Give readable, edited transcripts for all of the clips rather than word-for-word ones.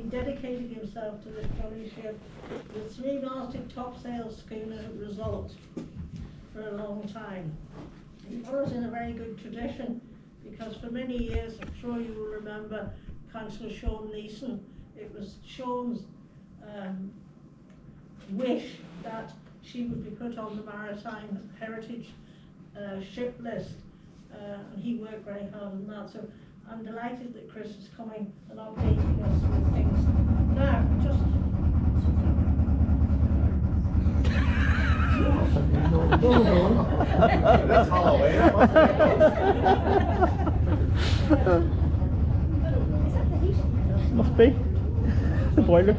dedicated himself to this jolly ship with 3 Arctic topsail schooners at result for a long time. He follows in a very good tradition, because for many years, I'm sure you will remember Councillor Sean Neeson, it was Sean's wish that she would be put on the Maritime Heritage ship list, and he worked very hard on that. So I'm delighted that Chris is coming and updating us with things. Now, just that's Halloween. Must be the boiler.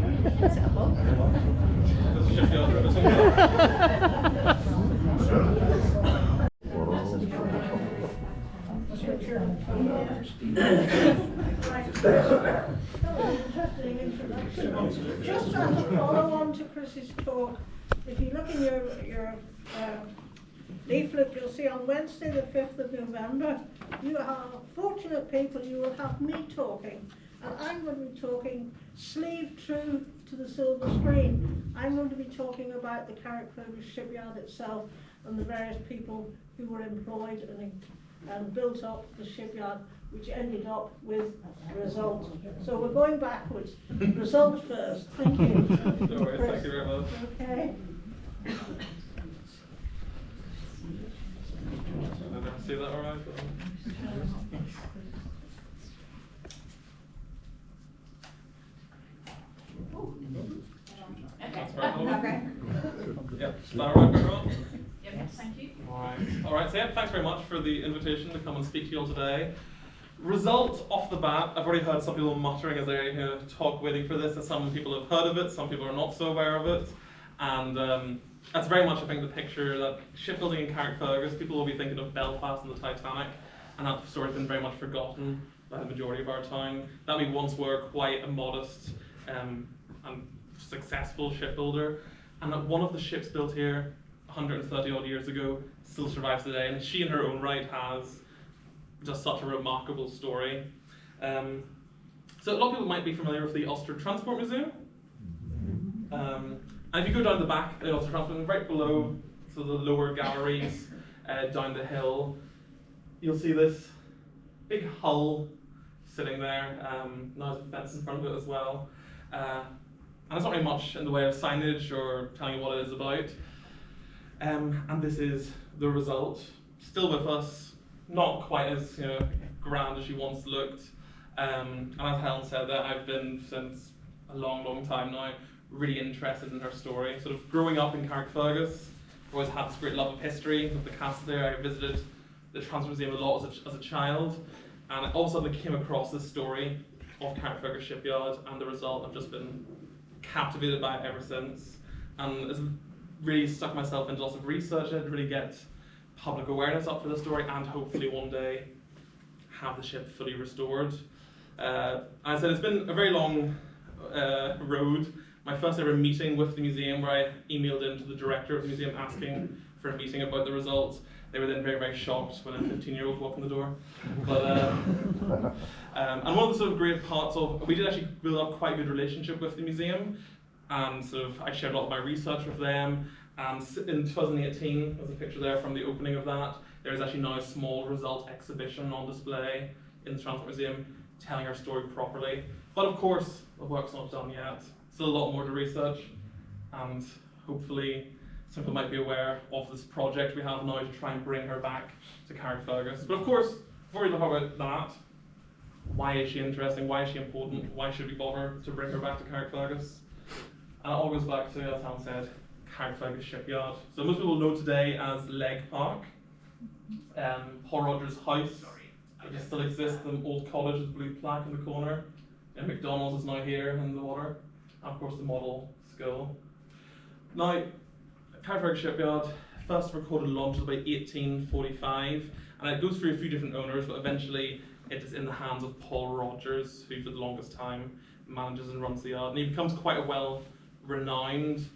Interesting introduction. Just as a follow on to Chris's talk, if you look in your leaflet, you'll see on Wednesday the 5th of November, you are fortunate people, you will have me talking. And I'm going to be talking sleeve true to the silver screen. I'm going to be talking about the Carrickfergus shipyard itself and the various people who were employed and built up the shipyard, which ended up with result. So we're going backwards. Result first. Thank you. No worries, thank you very much. Okay. See that all right? Okay. Yeah, is that all right, everyone? Yep, thank you. Alright, so yeah, thanks very much for the invitation to come and speak to you all today. Result off the bat, I've already heard some people muttering as they talk waiting for this, and some people have heard of it, some people are not so aware of it. And that's very much, I think, the picture that shipbuilding in Carrickfergus, people will be thinking of Belfast and the Titanic, and that story's been very much forgotten by the majority of our time. That we once were quite a modest and successful shipbuilder, and that one of the ships built here 130 odd years ago still survives today, and she in her own right has just such a remarkable story. So a lot of people might be familiar with the Ulster Transport Museum. And if you go down the back of the Ulster Transport Museum, right below, so the lower galleries down the hill, you'll see this big hull sitting there. Now there's a fence in front of it as well. And it's not very much in the way of signage or telling you what it is about. And this is the result. Still with us, not quite as grand as she once looked. And as Helen said, that I've been since a long, long time now really interested in her story. Sort of growing up in Carrickfergus, always had this great love of history with the castle there. I visited the Transport Museum a lot as a child, and all of a sudden I came across this story of Carrickfergus Shipyard and the result. I've just been captivated by it ever since, and it's really stuck myself into lots of research to really get public awareness up for the story, and hopefully one day have the ship fully restored. As I said, it's been a very long road. My first ever meeting with the museum, where I emailed in to the director of the museum asking for a meeting about the results. They were then very, very shocked when a 15-year-old walked in the door. But and one of the sort of great parts of, we did actually build up quite a good relationship with the museum, and sort of I shared a lot of my research with them. And in 2018, there's a picture there from the opening of that. There is actually now a small result exhibition on display in the Transport Museum, telling our story properly. But of course, the work's not done yet. Still a lot more to research, and hopefully some people might be aware of this project we have now to try and bring her back to Carrickfergus. But of course, before we talk about that, why is she interesting? Why is she important? Why should we bother to bring her back to Carrickfergus? And it all goes back to, as Helen said, Carrickfergus Shipyard. So most people know today as Leg Park. Paul Rogers' house, which still exists, the old cottage with the blue plaque in the corner. And McDonald's is now here in the water. And of course the model school. Now, Carrickfergus Shipyard first recorded launch was about 1845, and it goes through a few different owners, but eventually it is in the hands of Paul Rogers, who for the longest time manages and runs the yard. And he becomes quite a well-renowned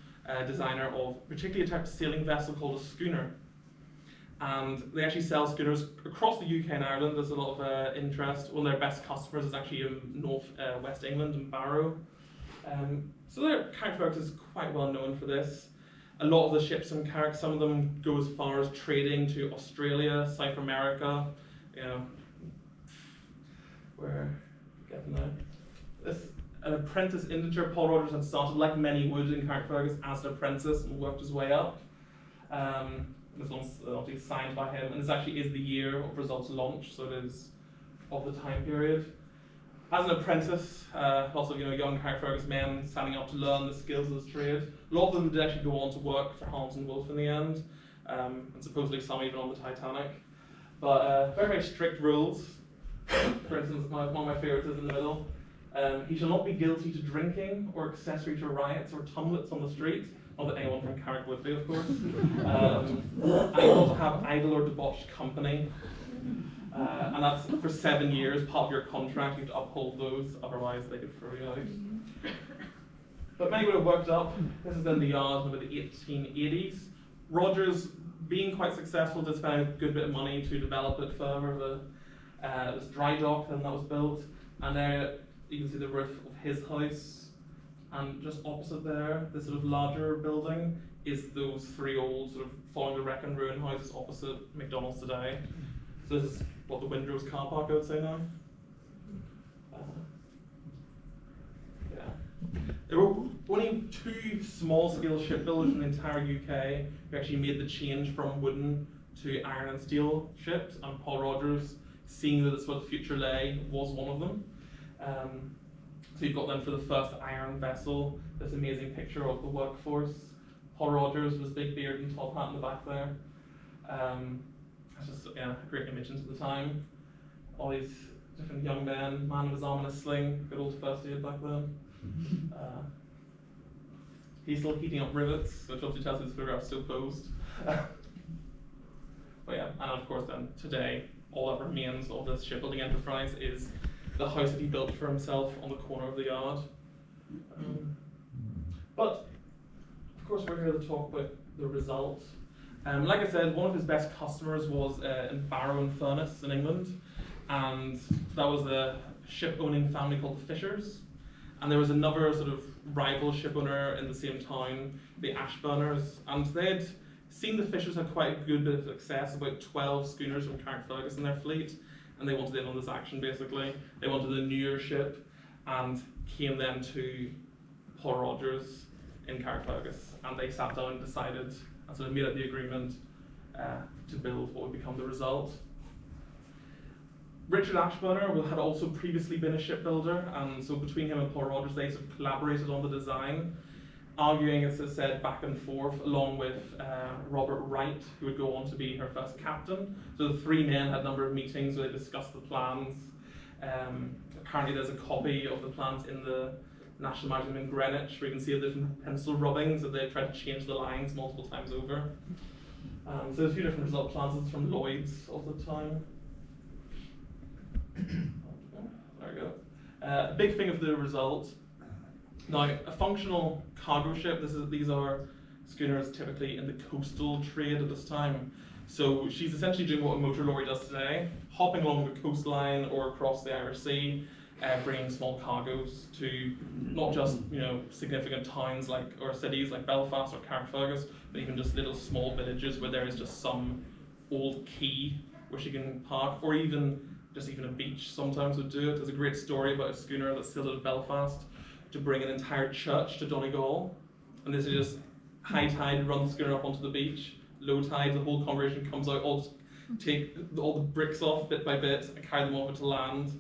designer of particularly a type of sailing vessel called a schooner. And they actually sell schooners across the UK and Ireland. There's a lot of interest. One of their best customers is actually in West England, in Barrow. So Carrickfergus is quite well known for this. A lot of the ships in Carrick, some of them go as far as trading to Australia, South America, you know, where getting there. This an apprentice indenture. Paul Rogers had started, like many would in Carrickfergus, as an apprentice and worked his way up. This one's obviously signed by him, and this actually is the year of results launch, so it is of the time period. As an apprentice, lots of young Carrickfergus men signing up to learn the skills of his trade. A lot of them did actually go on to work for Hans and Wolff in the end, and supposedly some even on the Titanic. But very, very strict rules. For instance, one of my favourites is in the middle. He shall not be guilty to drinking or accessory to riots or tumults on the street. Not that anyone from Carrick would be, of course. And not to have idle or debauched company. And that's for 7 years, part of your contract. You have to uphold those, otherwise they could throw you out. But many would have worked up. This is in the yard in the 1880s. Rogers, being quite successful, did spend a good bit of money to develop it further. It was dry dock, then that was built. And there you can see the roof of his house. And just opposite there, this sort of larger building, is those three old sort of following the wreck and ruin houses opposite McDonald's today. So this is what the Windrose car park I would say now. Yeah. There were only 2 small-scale shipbuilders in the entire UK who actually made the change from wooden to iron and steel ships, and Paul Rogers, seeing that it's where the future lay, was one of them. So you've got then for the first iron vessel, this amazing picture of the workforce. Paul Rogers with his big beard and top hat in the back there. It's just a great image into the time. All these different young men, man with his arm in a sling, good old first aid back then. He's still heating up rivets, which obviously tells you this photograph is still posed. But yeah, and of course then today, all that remains of this shipbuilding enterprise is the house that he built for himself on the corner of the yard. But of course we're here to talk about the result. Like I said, one of his best customers was in Barrow and Furness in England, and that was a ship-owning family called the Fishers. And there was another sort of rival ship owner in the same town, the Ashburners, and they'd seen the Fishers had quite a good bit of success, about 12 schooners from Carrickfergus in their fleet, and they wanted in on this action basically. They wanted a newer ship, and came then to Paul Rogers in Carrickfergus, and they sat down and decided, and sort of made up the agreement to build what would become the result. Richard Ashburner had also previously been a shipbuilder, and so between him and Paul Rogers, they sort of collaborated on the design, arguing, as I said, back and forth, along with Robert Wright, who would go on to be her first captain. So the 3 men had a number of meetings where they discussed the plans. Apparently there's a copy of the plans in the National Museum in Greenwich, where you can see the different pencil rubbings that they tried to change the lines multiple times over. So there's a few different result plans from Lloyd's of the time. There we go. A big thing of the result. Now, a functional cargo ship, these are schooners typically in the coastal trade at this time. So she's essentially doing what a motor lorry does today, hopping along the coastline or across the Irish Sea, bringing small cargoes to not just significant towns or cities like Belfast or Carrickfergus, but even just little small villages where there is just some old quay where she can park, or even a beach sometimes would do it. There's a great story about a schooner that's still at Belfast to bring an entire church to Donegal, and this is just high tide, run the schooner up onto the beach, low tide, the whole congregation comes out, all just take all the bricks off bit by bit and carry them over to land,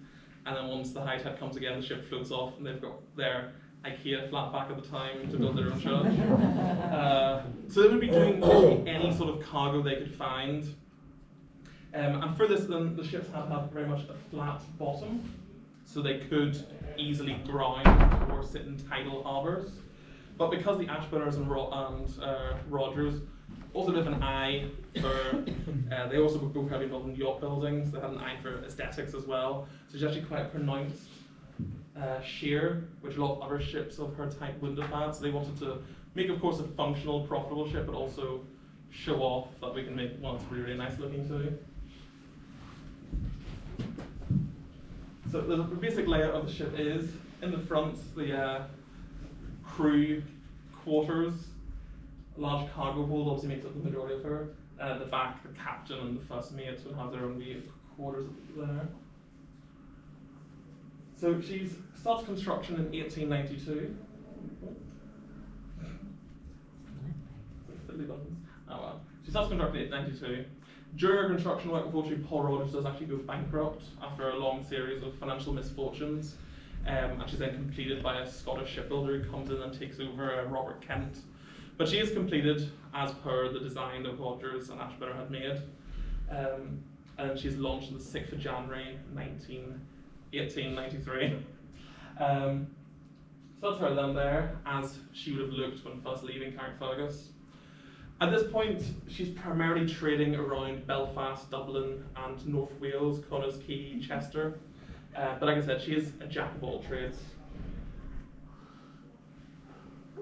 and then once the high tide comes again, the ship floats off and they've got their IKEA flat back at the time to build their own church. So they would be doing any sort of cargo they could find. And for this, then, the ships had to have very much a flat bottom, so they could easily ground or sit in tidal harbours. But because the Ashburners and Rogers also have an eye for, they also were both heavily involved in yacht building, so they had an eye for aesthetics as well. So there's actually quite a pronounced sheer, which a lot of other ships of her type wouldn't have had. So they wanted to make, of course, a functional, profitable ship, but also show off that we can make one that's really, really nice looking too. So the basic layout of the ship is, in the front, the crew quarters. A large cargo hold obviously makes up the majority of her. At the back, the captain and the first mate will have their own wee quarters there. So she starts construction in 1892. Fiddly buttons. Oh well. She starts construction in 1892. During her construction work, unfortunately, Paul Rogers does actually go bankrupt after a long series of financial misfortunes. And she's then completed by a Scottish shipbuilder who comes in and takes over, Robert Kent. But she is completed as per the design that Rogers and Ashburn had made. And she's launched on the 6th of January 1893. So that's her then there, as she would have looked when first leaving Carrickfergus. At this point, she's primarily trading around Belfast, Dublin, and North Wales, Connors Quay, Chester. But like I said, she is a jack of all trades.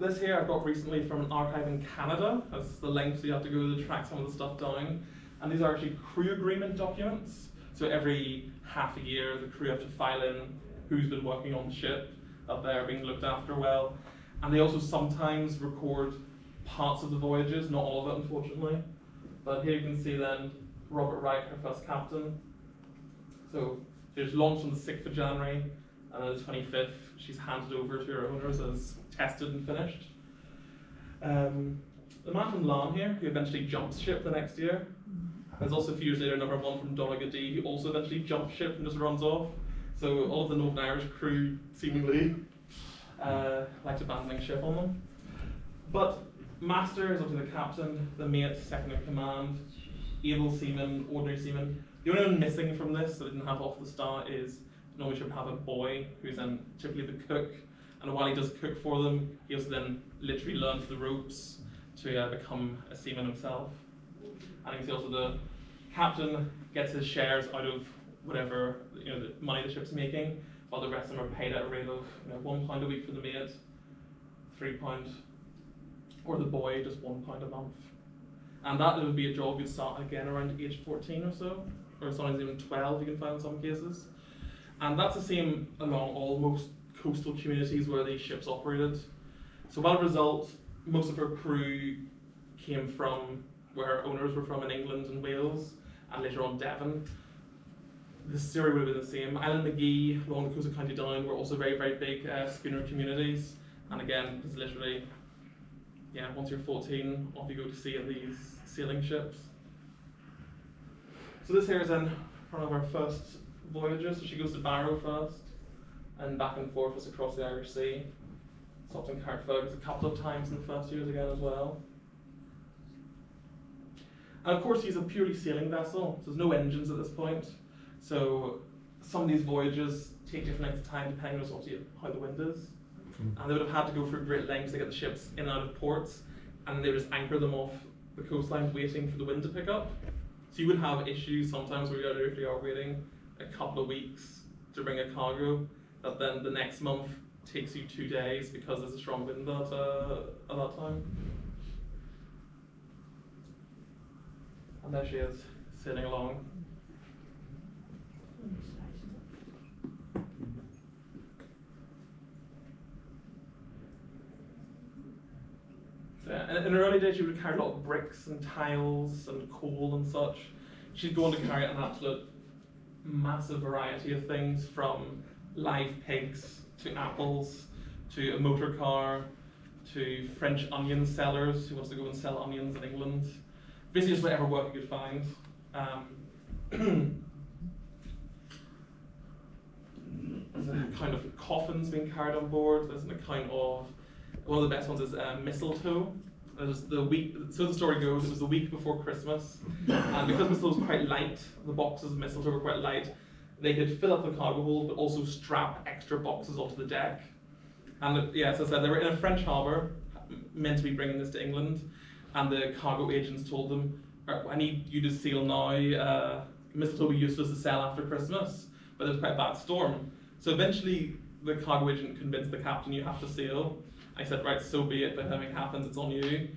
This here I got recently from an archive in Canada. That's the length you have to go to track some of the stuff down. And these are actually crew agreement documents. So every half a year, the crew have to file in who's been working on the ship, that they're being looked after well. And they also sometimes record parts of the voyages, not all of it unfortunately. But here you can see then Robert Wright, her first captain. So she was launched on the 6th of January, and on the 25th she's handed over to her owners as tested and finished. The man from Larne here, who eventually jumps ship the next year. There's also a few years later another one from Donegal, who also eventually jumps ship and just runs off. So all of the Northern Irish crew seemingly liked abandoning ship on them. But master is up to the captain, the mate, second in command, able seaman, ordinary seaman. The only one missing from this that I didn't have off the start is normally should have a boy who's then typically the cook, and while he does cook for them, he also then literally learns the ropes to become a seaman himself. And you can see also the captain gets his shares out of whatever the money the ship's making, while the rest of them are paid at a rate of £1 a week for the maid, £3, or the boy just £1 a month. And that would be a job you'd start again around age 14 or so, or sometimes even 12 you can find in some cases. And that's the same along almost coastal communities where these ships operated. So as a result, most of her crew came from where her owners were from in England and Wales, and later on Devon. The story would have been the same. Island McGee, along the coast of County Down, were also very, very big schooner communities. And again, it's literally, once you're 14, off you go to sea in these sailing ships. So this here is then one of her first voyages. So she goes to Barrow first, and back and forth as across the Irish Sea. Stops in Carrickfergus a couple of times in the first years again as well. And of course, she's a purely sailing vessel, so there's no engines at this point. So some of these voyages take different lengths of time depending on obviously how the wind is. And they would have had to go through great lengths to get the ships in and out of ports, and they would just anchor them off the coastline waiting for the wind to pick up. So you would have issues sometimes where you literally are waiting a couple of weeks to bring a cargo, that then the next month takes you 2 days because there's a strong wind at that time. And there she is, sailing along. So, in her early days, she would carry a lot of bricks and tiles and coal and such. She'd go on to carry an absolute massive variety of things, from live pigs to apples to a motor car to French onion sellers who wants to go and sell onions in England. Basically just whatever work you could find. There's an account of coffins being carried on board. There's an account of, one of the best ones is mistletoe. So the story goes, it was the week before Christmas, and because mistletoe was quite light, the boxes of mistletoe were quite light, they could fill up the cargo hold but also strap extra boxes onto the deck. And as I said, they were in a French harbour, meant to be bringing this to England, and the cargo agents told them, I need you to sail now, mistletoe will be useless to sell after Christmas, but there was quite a bad storm. So eventually the cargo agent convinced the captain, you have to sail. I said, right, so be it, if anything happens, it's on you.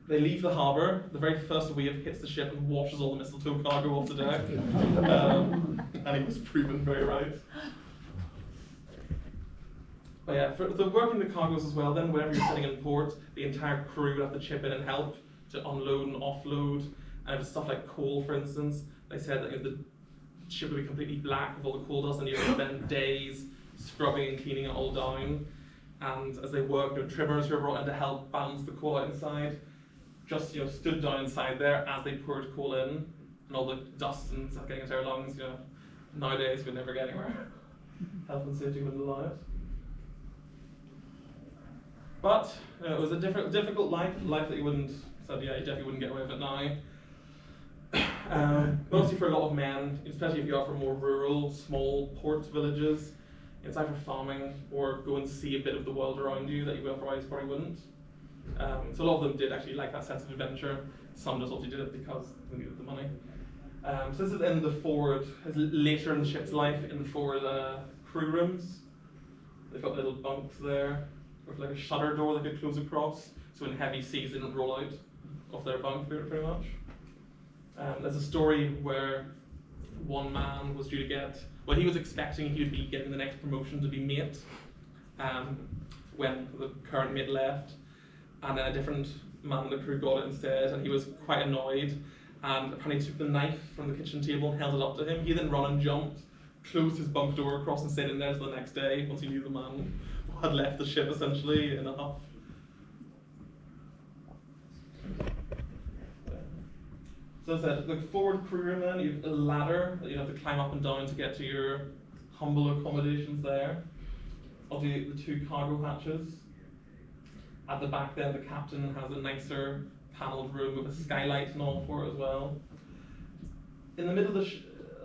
They leave the harbour, the very first wave hits the ship and washes all the mistletoe cargo off the deck. And it was proven very right. But yeah, for the working the cargoes as well, then whenever you're sitting in port, the entire crew would have to chip in and help to unload and offload. And if it's stuff like coal, for instance, they said that the ship would be completely black with all the coal dust, and you would spend days scrubbing and cleaning it all down. And as they worked, trimmers who were brought in to help balance the coal out inside, just stood down inside there as they poured coal in, and all the dust and stuff getting into their lungs. Nowadays we'd never get anywhere. Health and safety wouldn't allow it. But it was a difficult life that you wouldn't. So yeah, you definitely wouldn't get away with it now. Mostly for a lot of men, especially if you are from more rural, small port villages, it's either farming or go and see a bit of the world around you that you otherwise probably wouldn't. So a lot of them did actually like that sense of adventure. Some just obviously did it because they needed the money. So this is in the forward, later in the ship's life, in the forward crew rooms. They've got little bunks there with like a shutter door they could close across, so in heavy seas they didn't roll out of their bunk pretty much. There's a story where one man was due to get, well, he was expecting he would be getting the next promotion to be mate when the current mate left, and then a different man in the crew got it instead, and he was quite annoyed, and apparently took the knife from the kitchen table and held it up to him. He then ran and jumped, closed his bunk door across and stayed in there till the next day once he knew the man had left the ship essentially in a huff. So as I said, the forward crew room then, you have a ladder that you have to climb up and down to get to your humble accommodations there. Obviously the two cargo hatches. At the back then, the captain has a nicer panelled room with a skylight and all for it as well. In the middle of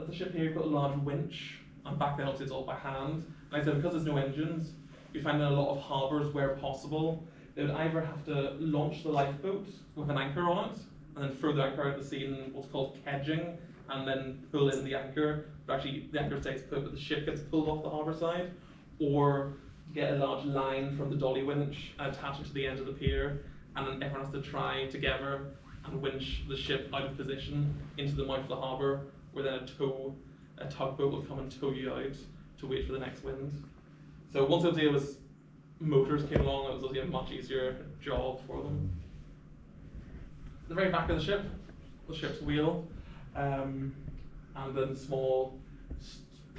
the ship here, you've got a large winch, and back then obviously it's all by hand. Like I said, because there's no engines, you find in a lot of harbours where possible, they would either have to launch the lifeboat with an anchor on it, and then throw the anchor out to sea in what's called kedging, and then pull in the anchor. But actually, the anchor stays put, but the ship gets pulled off the harbour side, or get a large line from the dolly winch and attach it to the end of the pier, and then everyone has to try together and winch the ship out of position into the mouth of the harbour, where then a tugboat will come and tow you out to wait for the next wind. So once the idea was motors came along, it was obviously a much easier job for them. The very back of the ship's wheel, and then small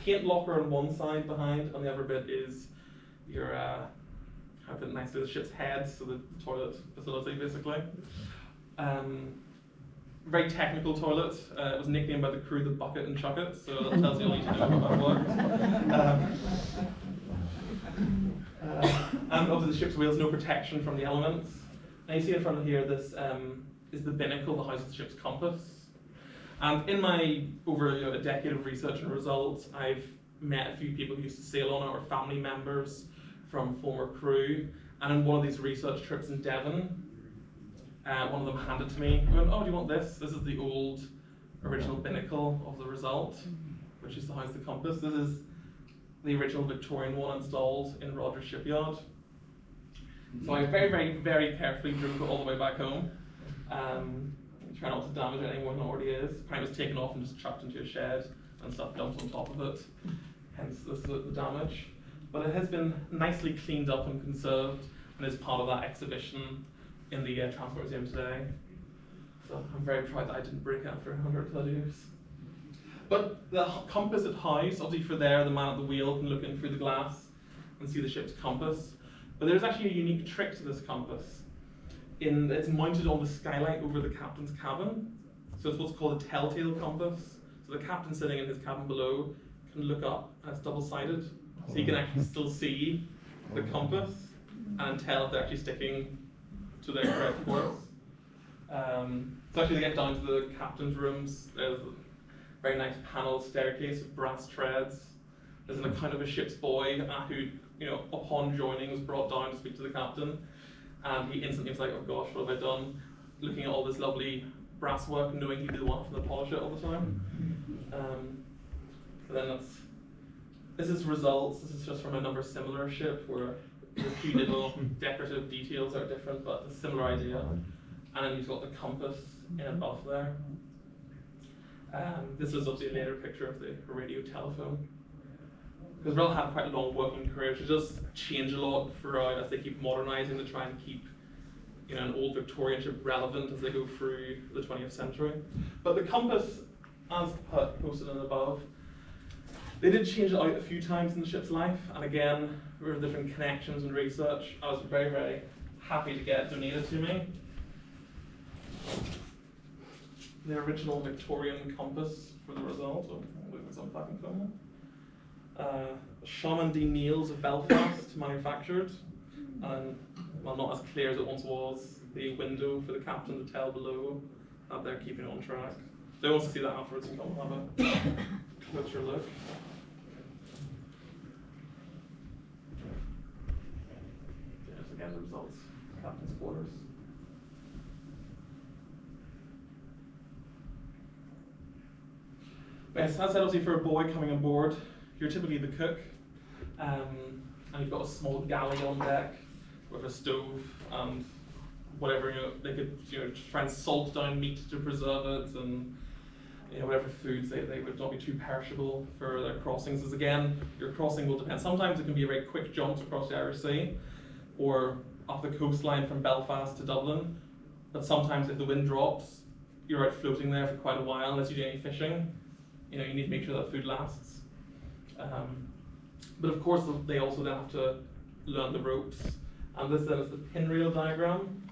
paint locker on one side behind, and the other bit is your, how put it next to the ship's head, so the toilet facility basically. Very technical toilet. It was nicknamed by the crew the bucket and chuck it, so that tells you all you need to know about what. And obviously the ship's wheels, no protection from the elements. And you see in front of here, this is the binnacle that houses the ship's compass. And in my over a decade of research and results, I've met a few people who used to sail on it, or family members from former crew. And in one of these research trips in Devon, one of them handed to me, went, "Oh, do you want this? This is the old original binnacle of the Result, which is to house the compass. This is the original Victorian one installed in Rogers Shipyard." So I very, very, very carefully drove it all the way back home. Try not to damage anything when it already is. Apparently it was taken off and just chucked into a shed and stuff dumped on top of it. Hence the damage. But it has been nicely cleaned up and conserved, and is part of that exhibition in the Transport Museum today. So I'm very proud that I didn't break it after 130 years. But the compass at house, obviously for there, the man at the wheel can look in through the glass and see the ship's compass. But there's actually a unique trick to this compass. It's mounted on the skylight over the captain's cabin. So it's what's called a telltale compass. So the captain sitting in his cabin below can look up, and it's double-sided. So he can actually still see the compass and tell if they're actually sticking to their correct course. So actually they get down to the captain's rooms. There's a very nice panelled staircase with brass treads. There's an account of a ship's boy who, upon joining was brought down to speak to the captain. And he instantly was like, "Oh gosh, what have I done?" Looking at all this lovely brass work, knowing he'd be the one having to polish it all the time. So then this is results. This is just from another similar ship where there's a few little decorative details that are different, but it's a similar idea. And then you've got the compass in above there. This is obviously a later picture of the radio telephone. because Brill had quite a long working career, she does change a lot throughout as they keep modernising to try and keep an old Victorian ship relevant as they go through the 20th century. But the compass, as posted in above, they did change it out a few times in the ship's life, and again, with different connections and research, I was very, very happy to get donated to me. The original Victorian compass for the result. Oh, I'm looking at some fucking film. Shaman D. Neils of Belfast manufactured, and well, not as clear as it once was. The window for the captain to tell below that they're keeping it on track. So who wants to see that afterwards and come have a closer look. There's again the results. Captain's quarters. Yes, as I said, obviously for a boy coming on board, you're typically the cook, and you've got a small galley on deck with a stove and whatever, they could try and salt down meat to preserve it, and whatever foods they would not be too perishable for their crossings. As again, your crossing will depend. Sometimes it can be a very quick jump across the Irish Sea, or up the coastline from Belfast to Dublin. But sometimes if the wind drops, you're out floating there for quite a while unless you do any fishing. You need to make sure that food lasts. But of course, they also then have to learn the ropes. And this then is the pin rail diagram.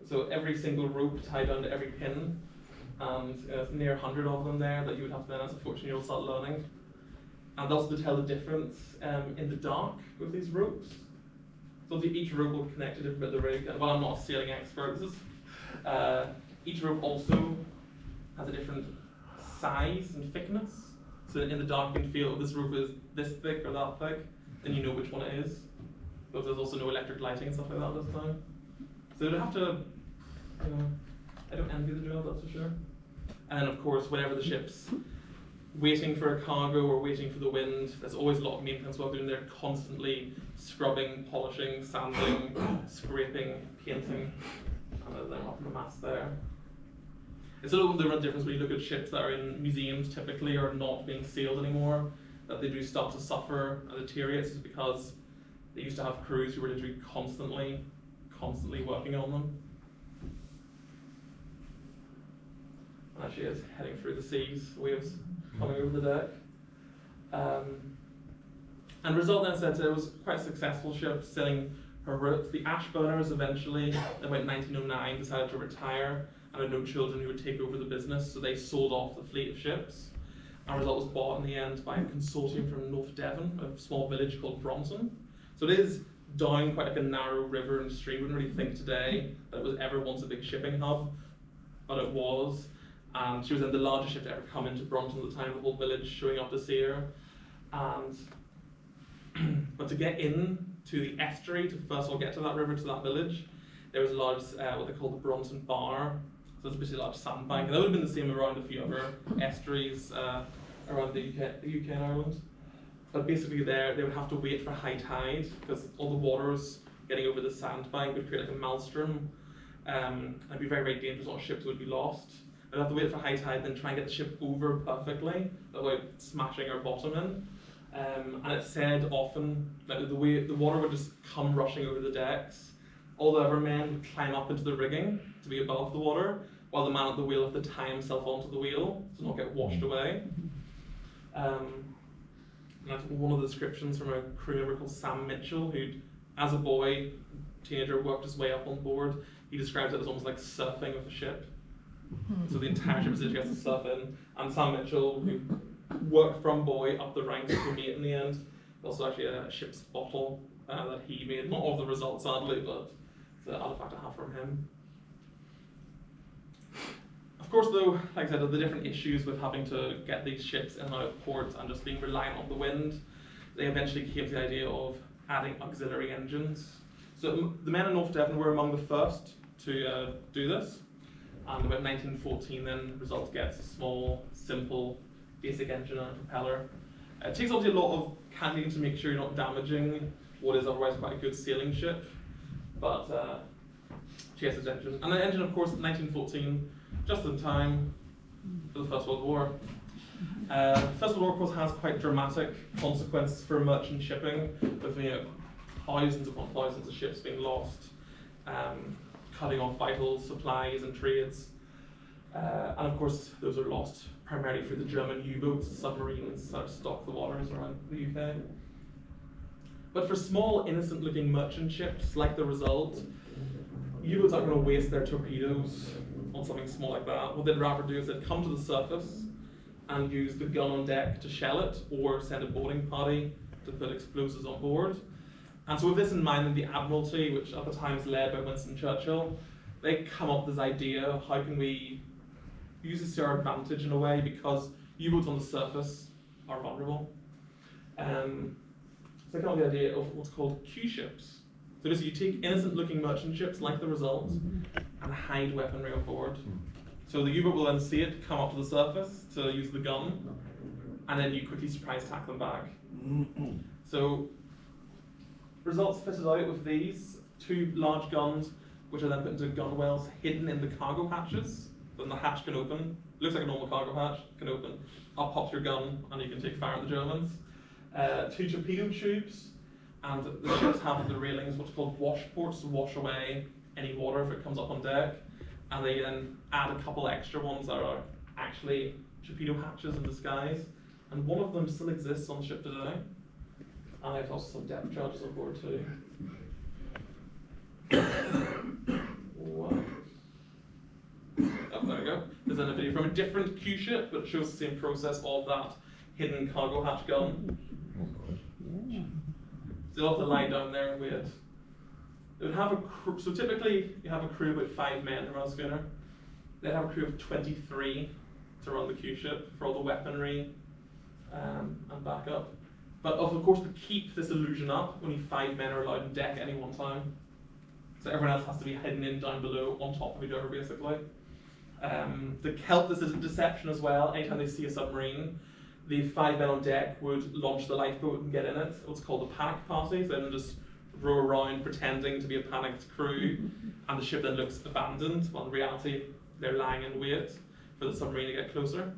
So every single rope tied down to every pin, and near 100 of them there that you would have to then, as a 14-year-old, start learning. And also to tell the difference in the dark with these ropes. So each rope will connect to a different bit of the rig. Well, I'm not a sailing expert. Each rope also has a different size and thickness. So in the dark you can feel this rope is this thick or that thick, then you know which one it is. But there's also no electric lighting and stuff like that this time. So they'd have to, I don't envy the job, that's for sure. And of course, whenever the ship's waiting for a cargo or waiting for the wind, there's always a lot of maintenance work doing there, constantly scrubbing, polishing, sanding, scraping, painting, and then up the mast there. It's a little bit of a difference when you look at ships that are in museums typically or not being sailed anymore, that they do start to suffer and deteriorate, is because they used to have crews who were literally constantly working on them. And actually it's heading through the seas, waves coming over the deck. And result then said it was quite a successful ship, sailing her routes. The Ashburners eventually, in about 1909, decided to retire and had no children who would take over the business, so they sold off the fleet of ships. And result was bought in the end by a consortium from North Devon, a small village called Bronson. So it is down quite like a narrow river and stream. We wouldn't really think today that it was ever once a big shipping hub, but it was. And she was then the largest ship to ever come into Bronson at the time, the whole village showing up to see her. And but to get in to the estuary, to first of all get to that river, to that village, there was a large, what they call the Bronson Bar. So it's basically a large sandbank. And that would have been the same around a few other estuaries around the UK and Ireland. But basically there, they would have to wait for high tide, because all the waters getting over the sandbank would create like a maelstrom. And it'd be very, very dangerous. A lot of ships would be lost. They'd have to wait for high tide, then try and get the ship over perfectly, without smashing her bottom in. And it said often that the water would just come rushing over the decks. All the other men would climb up into the rigging to be above the water, while the man at the wheel had to tie himself onto the wheel to not get washed away. And that's one of the descriptions from a crew member called Sam Mitchell, who, as a boy, teenager, worked his way up on board. He describes it as almost like surfing with a ship. So the entire ship essentially gets to surf in. And Sam Mitchell, who worked from boy up the ranks to mate in the end, also actually a ship's bottle that he made. Not all of the results, sadly, but it's an artifact I have from him. Of course, though, like I said, the different issues with having to get these ships in and out of port and just being reliant on the wind, they eventually came to the idea of adding auxiliary engines. So the men in North Devon were among the first to do this. And about 1914 then, Result gets a small, simple, basic engine and a propeller. It takes obviously a lot of handling to make sure you're not damaging what is otherwise quite a good sailing ship, but she has this engine. And the engine, of course, in 1914, just in time for the First World War. First World War, of course, has quite dramatic consequences for merchant shipping, with thousands upon thousands of ships being lost, cutting off vital supplies and trades. And of course, those are lost primarily through the German U-boats, submarines that stock the waters around the UK. But for small, innocent-looking merchant ships like the Result, U-boats aren't going to waste their torpedoes on something small like that. What they'd rather do is they'd come to the surface and use the gun on deck to shell it, or send a boarding party to put explosives on board. And so with this in mind, then the Admiralty, which at the time was led by Winston Churchill, they come up with this idea of how can we use this to our advantage in a way, because U-boats on the surface are vulnerable. So they come up with the idea of what's called Q-ships. So basically you take innocent-looking merchant ships like the Result and hide weaponry on board. So the U-boat will then see it come up to the surface to use the gun, and then you quickly surprise attack them back. So Results fitted out with these two large guns, which are then put into gun wells hidden in the cargo hatches. Then the hatch can open. Looks like a normal cargo hatch, can open. Up pops your gun, and you can take fire at the Germans. Two torpedo tubes, and the ships have the railings, what's called wash ports, to wash away any water if it comes up on deck. And they then add a couple extra ones that are actually torpedo hatches in disguise. And one of them still exists on the ship today. And there's also some depth charges on board too. Wow. Oh, there we go. There's then a video from a different Q ship, but it shows the same process of that hidden cargo hatch gun. So you'll have to lie down there and wait. It would have a crew, so typically you have a crew of about 5 men to run a schooner. They'd have a crew of 23 to run the Q ship for all the weaponry and backup. But of course, to keep this illusion up, only 5 men are allowed on deck at any one time. So everyone else has to be hidden in down below, on top of each other, basically. To help this as a deception as well, anytime they see a submarine, the 5 men on deck would launch the lifeboat and get in it. What's called a panic party. So then just row around pretending to be a panicked crew, and the ship then looks abandoned, while in reality they're lying in wait for the submarine to get closer.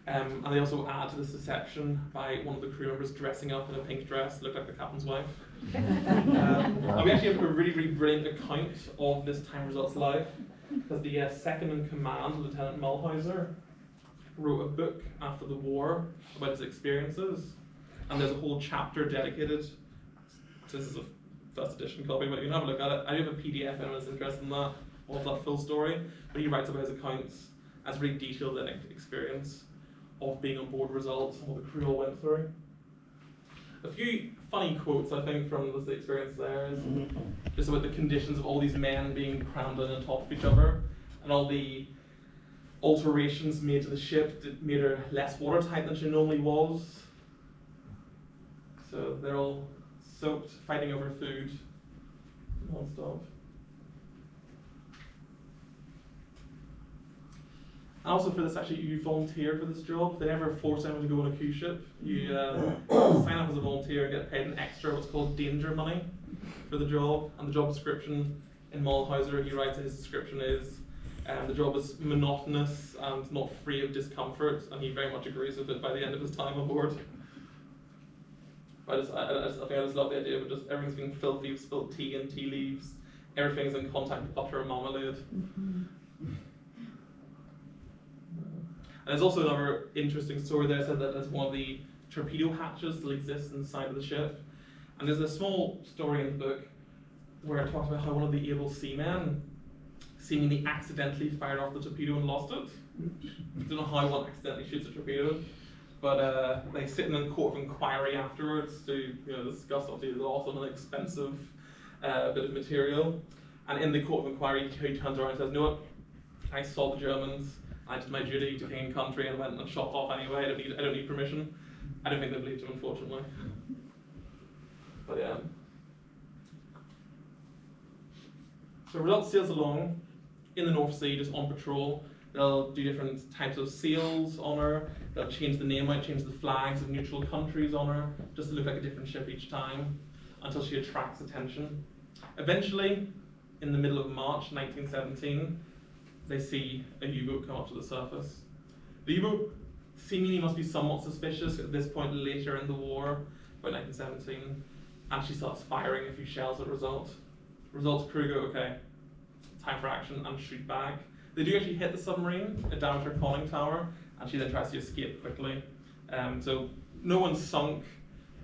And they also add to this deception by one of the crew members dressing up in a pink dress to look like the captain's wife. And we actually have a really, really brilliant account of this time Results life, because the second in command, Lieutenant Mulhauser, wrote a book after the war about his experiences, and there's a whole chapter dedicated. This is a first edition copy, but you can have a look at it. I do have a PDF if anyone's interested in that, of that full story. But he writes about his accounts as really detailed an experience of being on board Results and what the crew all went through. A few funny quotes, I think, from this experience there is just about the conditions of all these men being crammed in on top of each other, and all the alterations made to the ship that made her less watertight than she normally was. So they're all soaked, fighting over food non-stop. And also for this, actually, you volunteer for this job. They never force anyone to go on a cruise ship. You sign up as a volunteer and get paid an extra, what's called danger money, for the job. And the job description in Mulhauser, he writes his description is, the job is monotonous and not free of discomfort, and he very much agrees with it by the end of his time on board. I think I just love the idea of just everything's being filthy, with spilt tea and tea leaves, everything's in contact with butter and marmalade. And there's also another interesting story there, said that there's one of the torpedo hatches still exists inside of the ship. And there's a small story in the book where it talks about how one of the able seamen seemingly accidentally fired off the torpedo and lost it. I don't know how one accidentally shoots a torpedo, but they sit in a court of inquiry afterwards to discuss obviously the loss of an expensive bit of material. And in the court of inquiry, he turns around and says, "No, I saw the Germans. I did my duty to king and country and went and shot off anyway. I don't need permission." I don't think they believed him, unfortunately. But yeah. So Results sails along in the North Sea, just on patrol. They'll do different types of sails on her. They'll change the name out, change the flags of neutral countries on her, just to look like a different ship each time, until she attracts attention. Eventually, in the middle of March 1917, they see a U-boat come up to the surface. The U-boat seemingly must be somewhat suspicious at this point later in the war, about 1917, and she starts firing a few shells as a result. Results crew go, okay, time for action, and shoot back. They do actually hit the submarine, it damaged her conning tower, and she then tries to escape quickly. So no one's sunk,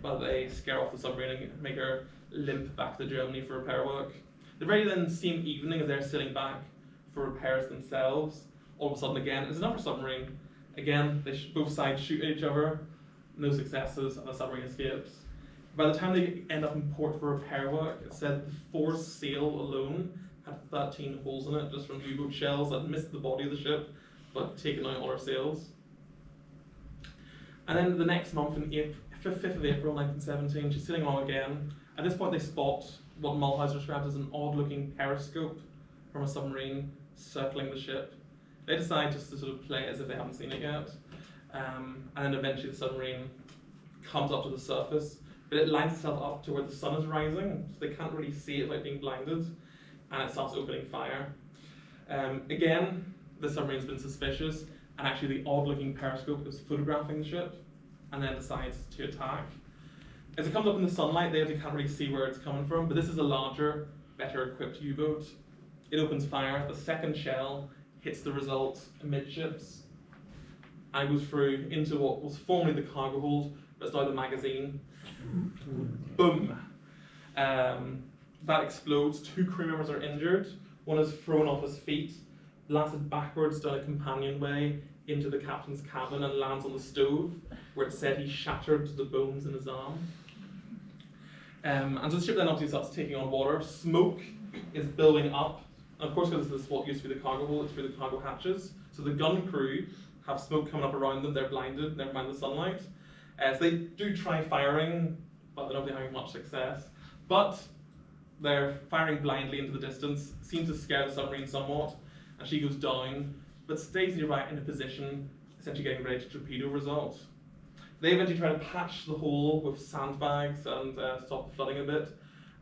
but they scare off the submarine and make her limp back to Germany for repair work. The very then same evening, as they're sitting back for repairs themselves, all of a sudden again, there's another submarine. Again, both sides shoot at each other, no successes, and the submarine escapes. By the time they end up in port for repair work, it said the foresail sail alone had 13 holes in it, just from U-boat shells that missed the body of the ship, but taken out all her sails. And then the next month, on 5th of April 1917, she's sitting along again. At this point, they spot what Mulhauser describes as an odd-looking periscope from a submarine circling the ship. They decide just to sort of play it as if they haven't seen it yet. And then eventually the submarine comes up to the surface, but it lines itself up to where the sun is rising, so they can't really see it without being blinded, and it starts opening fire. Again, the submarine's been suspicious, and actually the odd-looking periscope is photographing the ship, and then decides to attack. As it comes up in the sunlight, they can't really see where it's coming from, but this is a larger, better equipped U-boat. It opens fire, the second shell hits the Result amidships, and goes through into what was formerly the cargo hold, but it's now the magazine. Boom! That explodes, 2 crew members are injured, one is thrown off his feet, blasted backwards down a companionway into the captain's cabin and lands on the stove, where it said he shattered the bones in his arm. And so the ship then obviously starts taking on water, smoke is billowing up, and of course because this is what used to be the cargo hold, it's through the cargo hatches, so the gun crew have smoke coming up around them, they're blinded, never mind the sunlight. So they do try firing, but they're not really having much success. But they're firing blindly into the distance, seems to scare the submarine somewhat, and she goes down, but stays nearby in a position, essentially getting ready to torpedo Result. They eventually try to patch the hole with sandbags and stop the flooding a bit,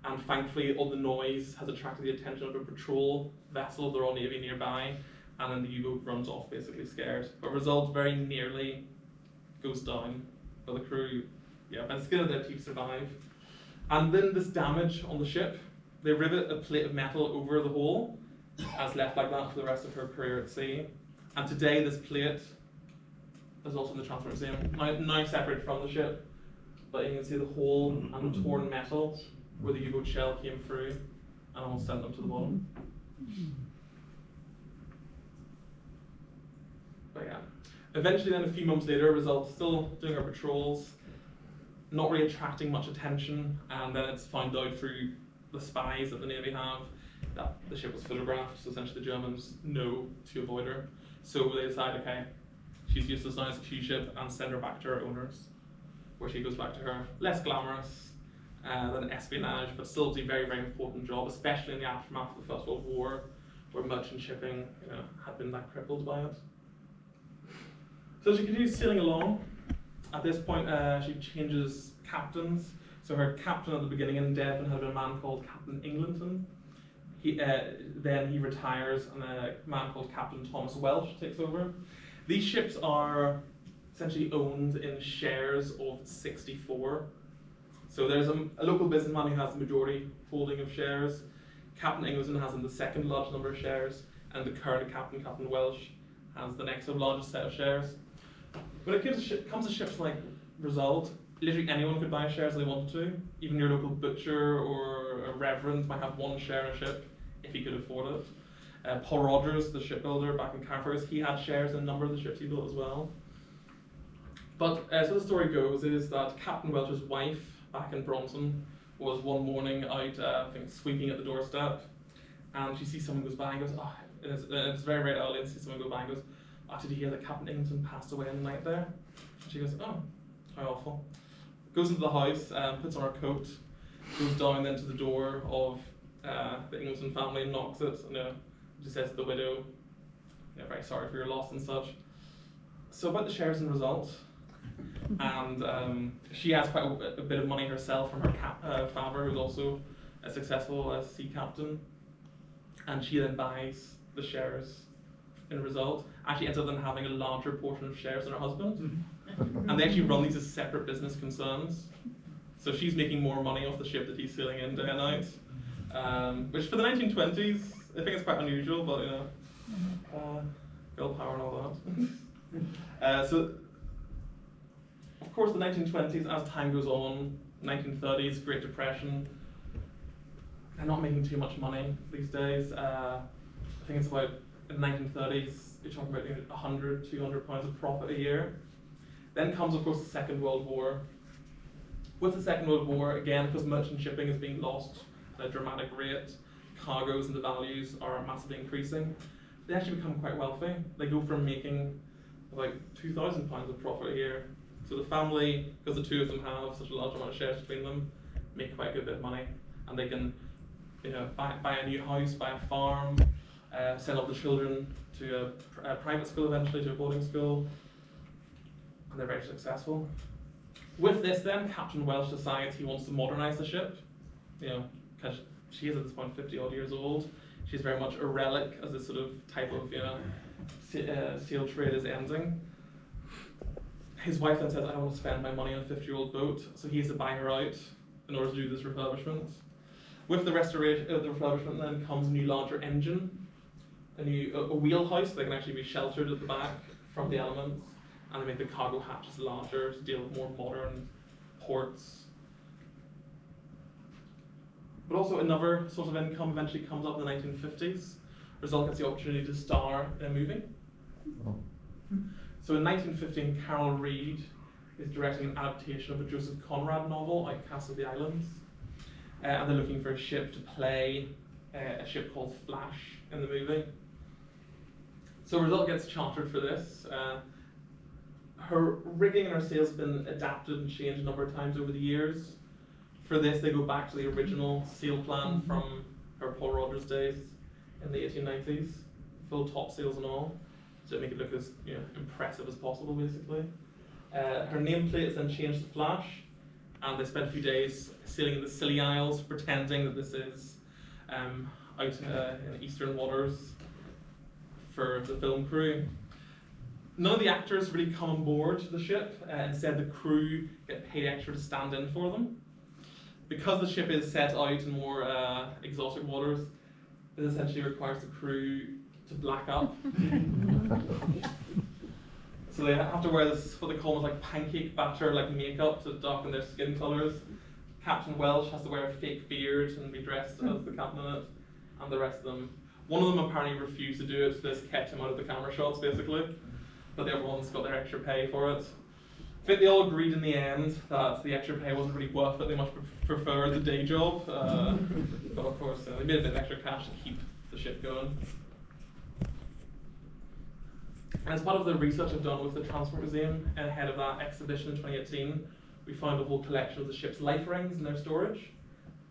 and thankfully all the noise has attracted the attention of a patrol vessel, the Royal Navy nearby, and then the U-boat runs off basically scared. But Result very nearly goes down, but the crew, by the skin of their teeth survive. And then this damage on the ship, they rivet a plate of metal over the hole, as left like that for the rest of her career at sea. And today this plate is also in the Transport Museum, now separated from the ship, but you can see the hole and the torn metal where the U-boat shell came through and almost sent them to the bottom. But yeah, eventually then a few months later, Result still doing her patrols, not really attracting much attention, and then it's found out through the spies that the Navy have that the ship was photographed, so essentially the Germans know to avoid her. So they decide, okay, she's useless now as a Q ship, and send her back to her owners, where she goes back to her less glamorous than espionage, but still a very, very important job, especially in the aftermath of the First World War, where merchant shipping had been that crippled by it. So she continues sailing along. At this point, she changes captains. So her captain at the beginning in Devon had been a man called Captain Ingleton. Then he retires, and a man called Captain Thomas Welsh takes over. These ships are essentially owned in shares of 64. So there's a local businessman who has the majority holding of shares. Captain Ingleton has the second largest number of shares, and the current captain, Captain Welsh, has the next largest set of shares. When it comes to ships like Result, literally anyone could buy shares if they wanted to. Even your local butcher or a reverend might have one share in a ship if he could afford it. Paul Rogers, the shipbuilder back in Carrickfergus, he had shares in a number of the ships he built as well. But so the story goes is that Captain Welsh's wife back in Bronson was one morning out, I think, sweeping at the doorstep, and she sees someone goes by and goes, oh, it's very, very early, and sees someone go by and goes, oh, did you hear that Captain Ingleton passed away in the night there? And she goes, oh, how awful. Goes into the house, puts on her coat, goes down then to the door of the Ingleton family and knocks it, and she says to the widow, very sorry for your loss and such. So about the shares and Result, and she has quite a bit of money herself from her father, who's also a successful sea captain, and she then buys the shares in result, actually ends up then having a larger portion of shares than her husband. And they actually run these as separate business concerns. So she's making more money off the ship that he's sailing in day and night. Which for the 1920s, I think it's quite unusual, but you know, girl power and all that. So, of course, the 1920s, as time goes on, 1930s, Great Depression, they're not making too much money these days. I think it's about, in the 1930s, you're talking about 100, 200 pounds of profit a year. Then comes, of course, the Second World War. With the Second World War, again, because merchant shipping is being lost at a dramatic rate, cargoes and the values are massively increasing, they actually become quite wealthy. They go from making about £2,000 of profit a year. So the family, because the two of them have such a large amount of shares between them, make quite a good bit of money. And they can, you know, buy a new house, buy a farm, send all the children to a private school eventually, to a boarding school, and they're very successful. With this then, Captain Welsh decides he wants to modernise the ship, you know, because she is at this point 50 odd years old. She's very much a relic as this sort of type of, you know, sail trade is ending. His wife then says, I don't want to spend my money on a 50-year-old boat, so he has to buy her out in order to do this refurbishment. With the restoration, the refurbishment then comes a new larger engine, a wheelhouse that can actually be sheltered at the back from the elements, and they make the cargo hatches larger to deal with more modern ports. But also another source of income eventually comes up in the 1950s. Result gets the opportunity to star in a movie. So in 1915, Carol Reed is directing an adaptation of a Joseph Conrad novel, Outcasts of the Islands. And they're looking for a ship to play a ship called Flash in the movie. So Result gets chartered for this. Her rigging and her sails have been adapted and changed a number of times over the years. For this, they go back to the original sail plan from her Paul Rogers days in the 1890s, full top sails and all, to make it look as, you know, impressive as possible, basically. Her nameplate is then changed to Flash, and they spent a few days sailing in the Scilly Isles, pretending that this is out in eastern waters for the film crew. None of the actors really come on board the ship. Instead, the crew get paid extra to stand in for them. Because the ship is set out in more exotic waters, it essentially requires the crew to black up. So they have to wear this, what they call like pancake batter, like makeup to darken their skin colours. Captain Welsh has to wear a fake beard and be dressed as the captain in it, and the rest of them. One of them apparently refused to do it, so this kept him out of the camera shots, basically. But the other ones got their extra pay for it. I think they all agreed in the end that the extra pay wasn't really worth it. They much prefer the day job. But of course, they made a bit of extra cash to keep the ship going. And as part of the research I've done with the Transport Museum ahead of that exhibition in 2018, we found a whole collection of the ship's life rings in their storage.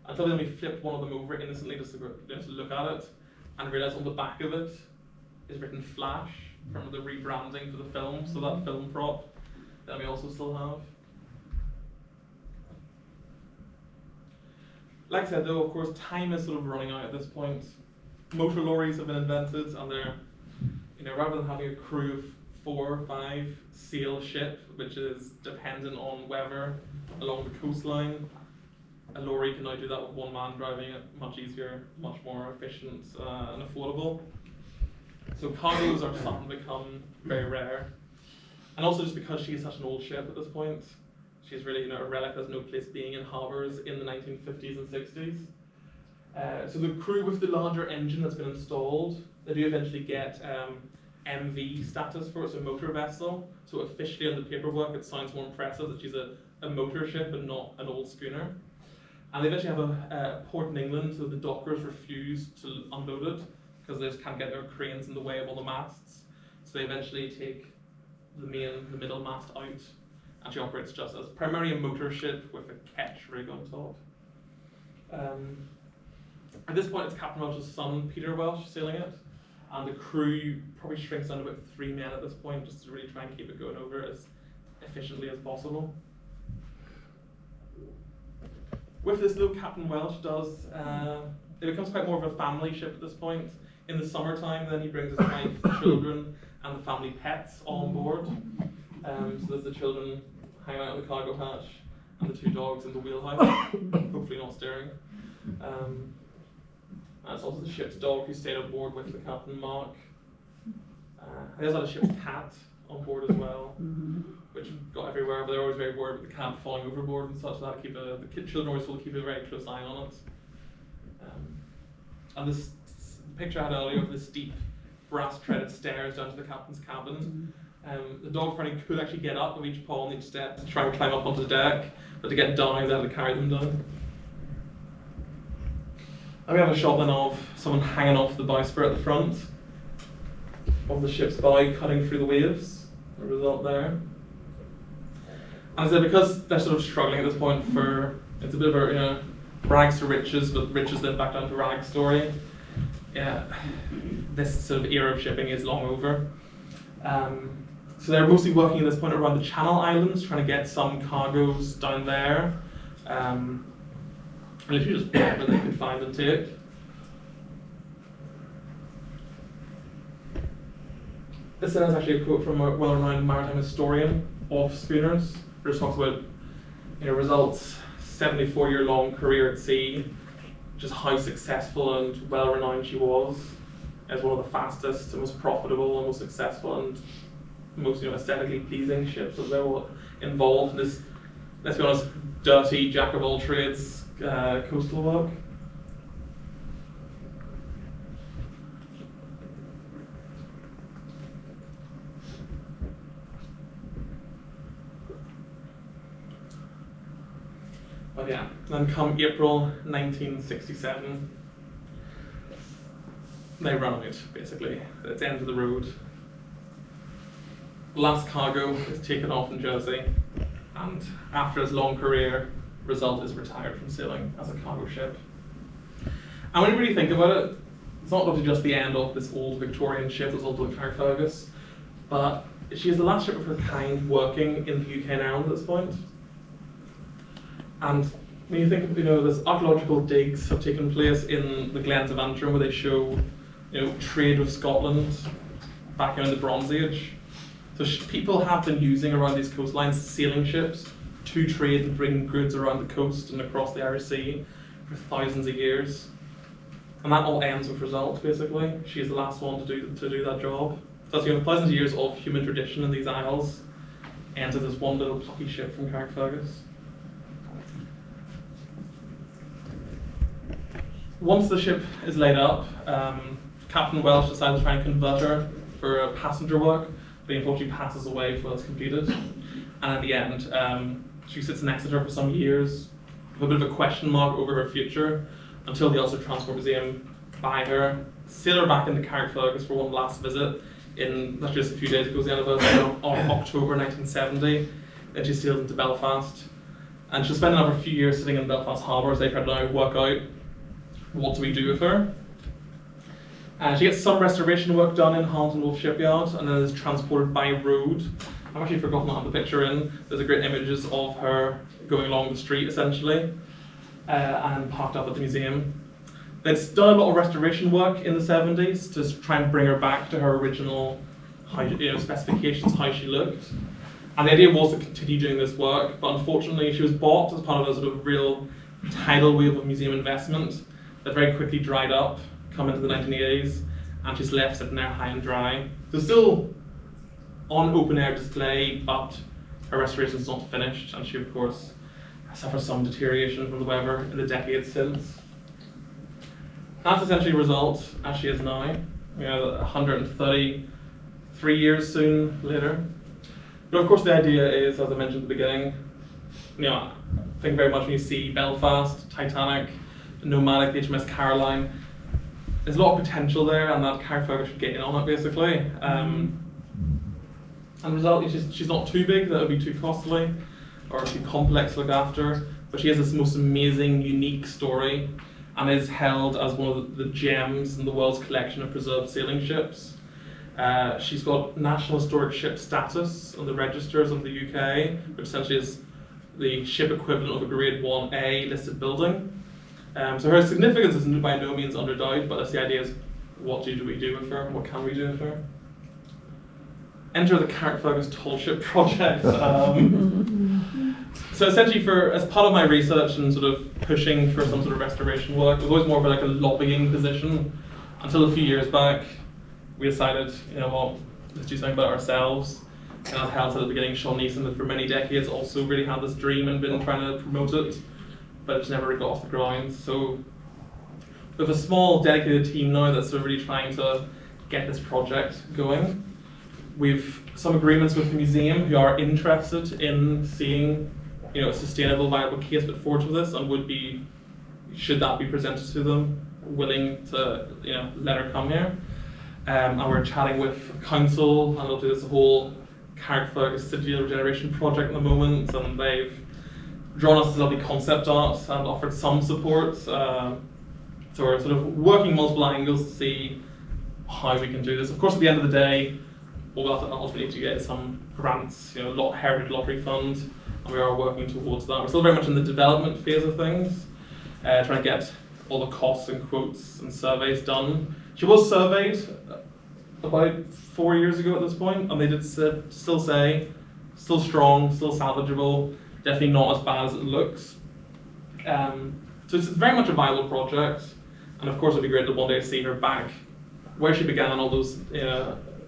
Until then, we flipped one of them over innocently just to look at it, and realised on the back of it is written Flash from the rebranding for the film, so that film prop that we also still have. Like I said though, of course, time is sort of running out at this point. Motor lorries have been invented, and they're, you know, rather than having a crew of 4 or 5 sail ship, which is dependent on weather along the coastline, a lorry can now do that with one man driving it, much easier, much more efficient and affordable. So cargoes are starting to become very rare. And also just because she's such an old ship at this point, she's really, you know, a relic. There's no place being in harbours in the 1950s and 60s. So the crew with the larger engine that's been installed, they do eventually get MV status for it, so motor vessel. So officially on the paperwork it sounds more impressive that she's a motor ship and not an old schooner. And they eventually have a port in England, so the dockers refuse to unload it because they just can't get their cranes in the way of all the masts. So they eventually take the middle mast out, and she operates just as primarily a motor ship with a ketch rig on top. At this point, it's Captain Welsh's son, Peter Welsh, sailing it, and the crew probably shrinks down to about 3 men at this point, just to really try and keep it going over as efficiently as possible. With this though, Captain Welsh does it becomes quite more of a family ship at this point. In the summertime, then he brings his wife, the children, and the family pets all on board. So there's the children hanging out in the cargo hatch, and the 2 dogs in the wheelhouse, hopefully not steering. And it's also the ship's dog who stayed on board with the captain, Mark. There's also the ship's cat on board as well, which got everywhere, but they're always very worried about the cat falling overboard and such. So that the children always will keep a very close eye on it. And this picture I had earlier of the steep brass-treaded stairs down to the captain's cabin. The dog probably could actually get up with each paw on each step to try and climb up onto the deck, but to get down, they had to carry them down. And we have a shot then of someone hanging off the bowsprit at the front of the ship's bow, cutting through the waves. The result there. And I said, because they're sort of struggling at this point it's a bit of a rags to riches, but riches then back down to rags story. Yeah, this sort of era of shipping is long over. So they're mostly working at this point around the Channel Islands, trying to get some cargoes down there. Literally just whatever they could find and take. This then is actually a quote from a well-renowned maritime historian of schooners, who just talks about results, 74-year-long career at sea, just how successful and well-renowned she was as one of the fastest and most profitable and most successful and most aesthetically pleasing ships that they were involved in this, let's be honest, dirty jack-of-all-trades coastal work. But yeah, then come April 1967, they run out, basically. It's the end of the road. The last cargo is taken off in Jersey, and after his long career, Result is retired from sailing as a cargo ship. And when you really think about it, it's not only just the end of this old Victorian ship that's also the Carrickfergus, but she is the last ship of her kind working in the UK and Ireland at this point. And when you think of, there's archaeological digs have taken place in the Glens of Antrim where they show, trade with Scotland back in the Bronze Age. So people have been using around these coastlines sailing ships to trade and bring goods around the coast and across the Irish Sea for thousands of years. And that all ends with Result, basically. She is the last one to do that job. So that's thousands of years of human tradition in these isles ends with this one little plucky ship from Carrickfergus. Once the ship is laid up, Captain Welsh decides to try and convert her for passenger work, but he unfortunately passes away before it's completed. And at the end, she sits next to her for some years, with a bit of a question mark over her future, until the Ulster Transport Museum buy her, sail her back into Carrickfergus for one last visit, that's just a few days ago, the anniversary of October 1970. Then she sails into Belfast, and she'll spend another few years sitting in Belfast Harbour as they try to now work out what do we do with her. She gets some restoration work done in Hamilton Wolf Shipyard, and then is transported by road. I've actually forgotten to have the picture in. There's a great images of her going along the street, essentially, and parked up at the museum. It's done a lot of restoration work in the 70s to try and bring her back to her original specifications, how she looked. And the idea was to continue doing this work, but unfortunately she was bought as part of a sort of real tidal wave of museum investment that very quickly dried up, come into the 1980s, and she's left sitting there high and dry. So still on open air display, but her restoration is not finished, and she of course suffers some deterioration from the weather in the decades since. That's essentially Result as she is now. 133 years soon later. But of course the idea is, as I mentioned at the beginning, I think very much when you see Belfast, Titanic, Nomadic, the HMS Caroline, there's a lot of potential there, and that Carrickfergus should get in on it, basically. And Result, she's not too big, that would be too costly, or too complex to look after, but she has this most amazing, unique story, and is held as one of the gems in the world's collection of preserved sailing ships. She's got National Historic Ship status on the registers of the UK, which essentially is the ship equivalent of a Grade 1A listed building. So her significance is by no means under doubt, but that's the idea is what do we do with her? What can we do with her? Enter the Carrickfergus tall ship project. So essentially, as part of my research and sort of pushing for some sort of restoration work, it was always more of like a lobbying position. Until a few years back, we decided, you know what, let's do something about ourselves. And as Hal said at the beginning, Sean Neeson for many decades also really had this dream and been trying to promote it, but it's never really got off the ground. So we have a small dedicated team now that's sort of really trying to get this project going. We've some agreements with the museum who are interested in seeing, you know, a sustainable, viable case put forward for this, and would be, should that be presented to them, willing to, you know, let her come here. And we're chatting with council, and they'll do this whole Carrickfergus City Regeneration project at the moment, and they've drawn us this lovely concept art and offered some support. So we're sort of working multiple angles to see how we can do this. Of course, at the end of the day, we'll ultimately need to get some grants, you know, Heritage Lottery Fund, and we are working towards that. We're still very much in the development phase of things, trying to get all the costs and quotes and surveys done. She was surveyed about 4 years ago at this point, and they did still say, still strong, still salvageable, definitely not as bad as it looks. So it's very much a viable project, and of course it'd be great to one day see her back where she began all those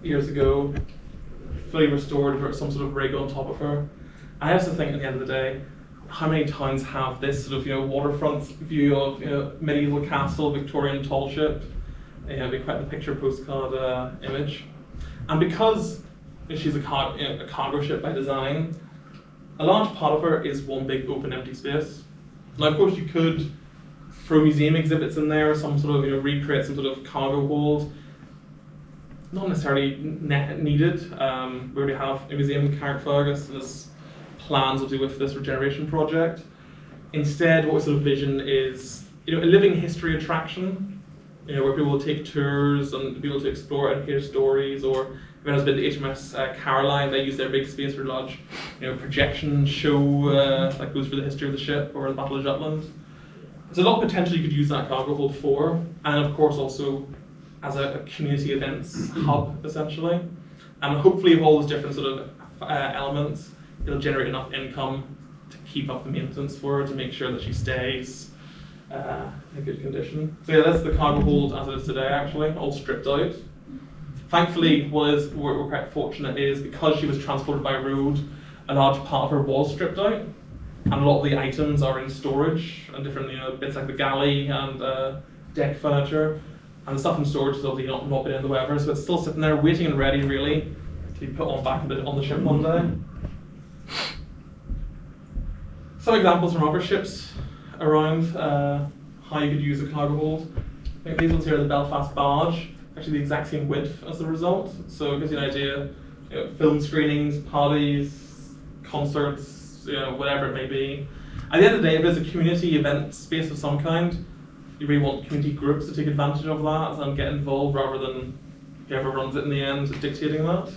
years ago, fully restored with some sort of rig on top of her. I also think at the end of the day, how many towns have this sort of, you know, waterfront view of, you know, medieval castle, Victorian tall ship? It'd be quite the picture postcard image. And because she's a cargo ship by design, a large part of her is one big open empty space. Now, of course, you could throw museum exhibits in there, some sort of, you know, recreate some sort of cargo hold. Not necessarily needed. We already have a museum in Carrickfergus, and there's plans to do with this regeneration project. Instead, what we sort of vision is, you know, a living history attraction, you know, where people will take tours and be able to explore and hear stories. Or if anyone's been to HMS Caroline, they use their big space for a large, you know, projection show that goes through the history of the ship or the Battle of Jutland. There's a lot of potential you could use that cargo hold for, and of course also as a community events hub, essentially. And hopefully with all those different sort of elements, it'll generate enough income to keep up the maintenance for her, to make sure that she stays in good condition. So yeah, that's the cargo hold as it is today, actually, all stripped out. Thankfully, we're quite fortunate is because she was transported by road, a large part of her was stripped out, and a lot of the items are in storage, and different, you know, bits like the galley and deck furniture. And the stuff in storage has obviously not been in the weather, so it's still sitting there waiting and ready, really, to be put on back on the ship one day. Some examples from other ships around how you could use a cargo hold. I think these ones here are the Belfast barge, actually the exact same width as the result, so it gives you an idea. You know, film screenings, parties, concerts, you know, whatever it may be. At the end of the day, if there's a community event space of some kind, you really want community groups to take advantage of that and get involved rather than whoever runs it in the end dictating that.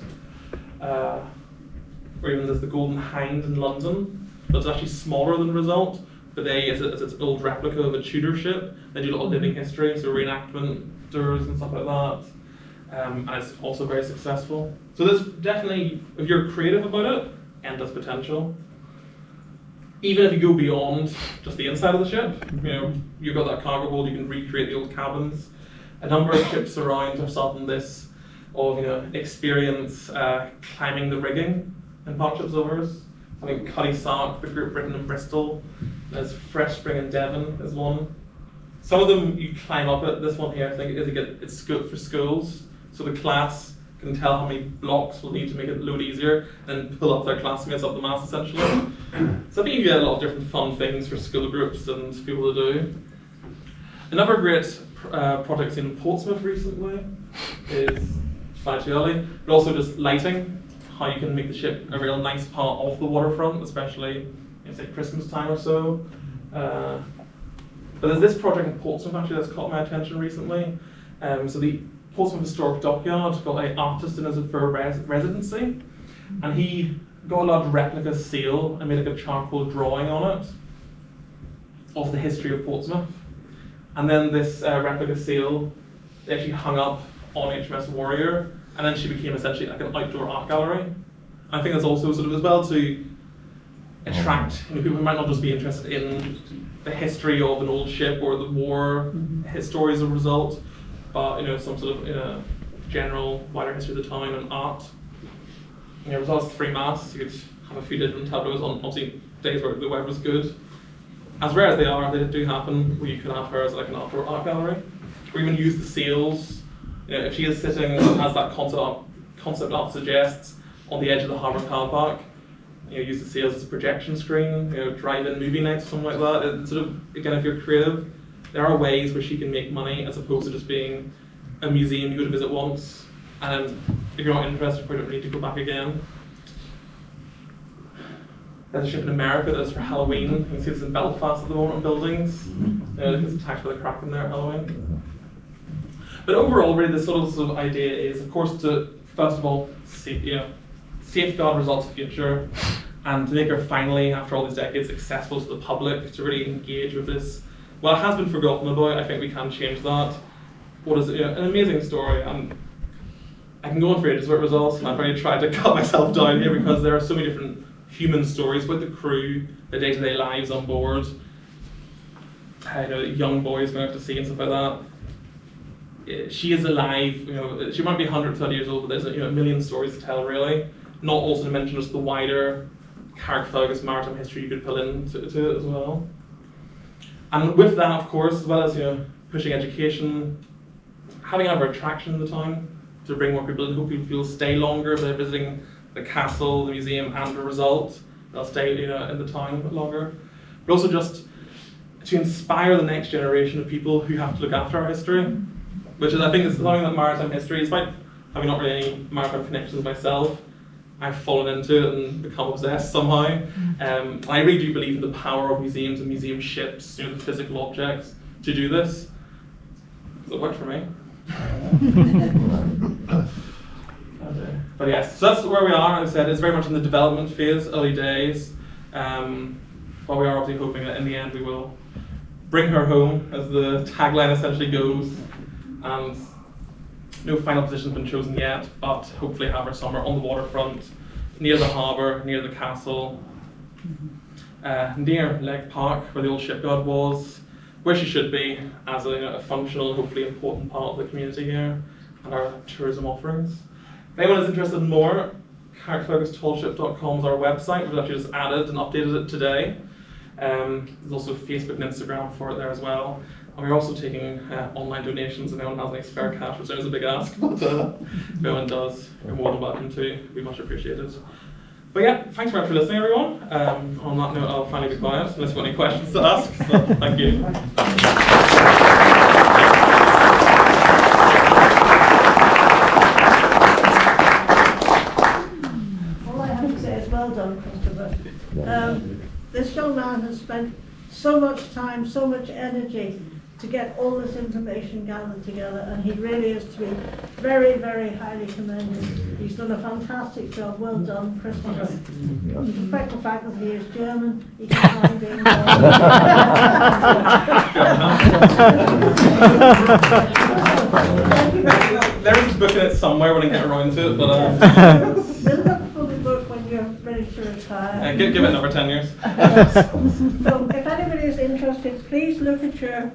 Or even there's the Golden Hind in London, but it's actually smaller than the result, but it's an old replica of a Tudor ship. They do a lot of living history, so reenactment tours and stuff like that. And it's also very successful. So there's definitely, if you're creative about it, endless potential. Even if you go beyond just the inside of the ship, you know, you've got that cargo hold, you can recreate the old cabins. A number of ships around have started this, of, you know, experience climbing the rigging in partnerships of ours. I think Cuddy Sark, the Great Britain and Bristol. There's Fresh Spring in Devon is one. Some of them you climb up it. This one here, I think, it's good for schools. So the class can tell how many blocks will need to make it load easier, and pull up their classmates up the mast, essentially. So I think you get a lot of different fun things for school groups and people to do. Another great project in Portsmouth recently is slightly too early, but also just lighting. How you can make the ship a real nice part of the waterfront, especially in, say, Christmas time or so. But there's this project in Portsmouth actually that's caught my attention recently. So the Portsmouth Historic Dockyard got an artist in as a for a residency, and he got a large replica sail and made like a charcoal drawing on it of the history of Portsmouth. And then this replica sail, they actually hung up on HMS Warrior, and then she became essentially like an outdoor art gallery. And I think that's also sort of as well to attract people who might not just be interested in the history of an old ship or the war stories as a result, but some sort of general wider history of the time and art. It was also 3 masts. You could have a few different tableaus on obviously days where the weather was good. As rare as they are, they do happen where you could have her as like an outdoor art gallery, or even use the sails. If she is sitting, as that concept art suggests, on the edge of the harbour car park, use the sails as a projection screen, drive-in movie nights, something like that. It's sort of, again, if you're creative, there are ways where she can make money as opposed to just being a museum you go to visit once, and if you're not interested, you probably don't need to go back again. There's a ship in America that's for Halloween. You can see this in Belfast at the moment on buildings. It's attacked by the Kraken there at Halloween. But overall, really, the sort of idea is, of course, to first of all, safeguard results future, and to make her finally, after all these decades, accessible to the public, to really engage with this. Well, it has been forgotten about. I think we can change that. What is an amazing story, and I can go on for ages about results, and I've already tried to cut myself down here because there are so many different human stories with the crew, the day-to-day lives on board. Young boys going out to sea and stuff like that. She is alive. She might be 130 years old, but there's a million stories to tell, really. Not also to mention just the wider Carrickfergus maritime history you could pull into it as well. And with that, of course, as well as pushing education, having other attraction in the town to bring more people in. Hope people will stay longer if they're visiting the castle, the museum, and the result. They'll stay in the town a bit longer. But also just to inspire the next generation of people who have to look after our history, which is, I think, is something that maritime history, despite having not really any maritime connections myself, I've fallen into it and become obsessed somehow. And I really do believe in the power of museums and museum ships, the physical objects, to do this. Because it worked for me. But yes, so that's where we are. As I said, it's very much in the development phase, early days. But we are obviously hoping that in the end we will bring her home, as the tagline essentially goes. And no final position has been chosen yet, but hopefully have her somewhere on the waterfront, near the harbour, near the castle, near Leg Park, where the old shipyard was, where she should be as a functional, hopefully important part of the community here and our tourism offerings. If anyone is interested in more, carrickfergustallship.com is our website. We've actually just added and updated it today. There's also Facebook and Instagram for it there as well. And we're also taking online donations if anyone has any spare cash, which is a big ask, but if anyone does, you're more than welcome to. It'd be much appreciated. But yeah, thanks very much for listening, everyone. On that note, I'll finally be quiet unless you've got any questions to ask. So thank you. All I have to say is well done, Christopher. This young man has spent so much time, so much energy to get all this information gathered together, and he really is to be very, very highly commended. He's done a fantastic job. Well done, Christopher. Despite the fact that he is German, he can find being There is a book in it somewhere when I get around to it, but There's a look for the book when you're ready to retire. give it another 10 years. So if anybody is interested, please look at your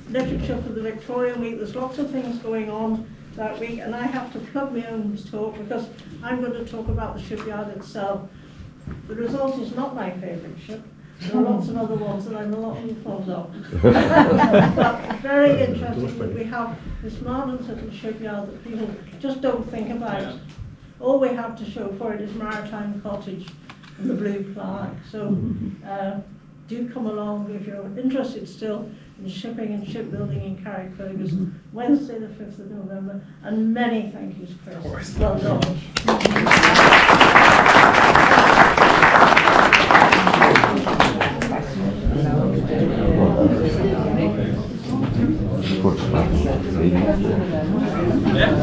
literature for the Victorian week. There's lots of things going on that week, and I have to plug my own talk because I'm going to talk about the shipyard itself. The result is not my favourite ship. There are lots of other ones that I'm a lot more fond of. But very interesting that we have this marvellous little shipyard that people just don't think about. Yeah. All we have to show for it is Maritime Cottage and the blue flag. So do come along if you're interested still in shipping and shipbuilding in Carrickfergus, Wednesday the 5th of November. And many thank yous, Chris. Of course. Well done. Yeah.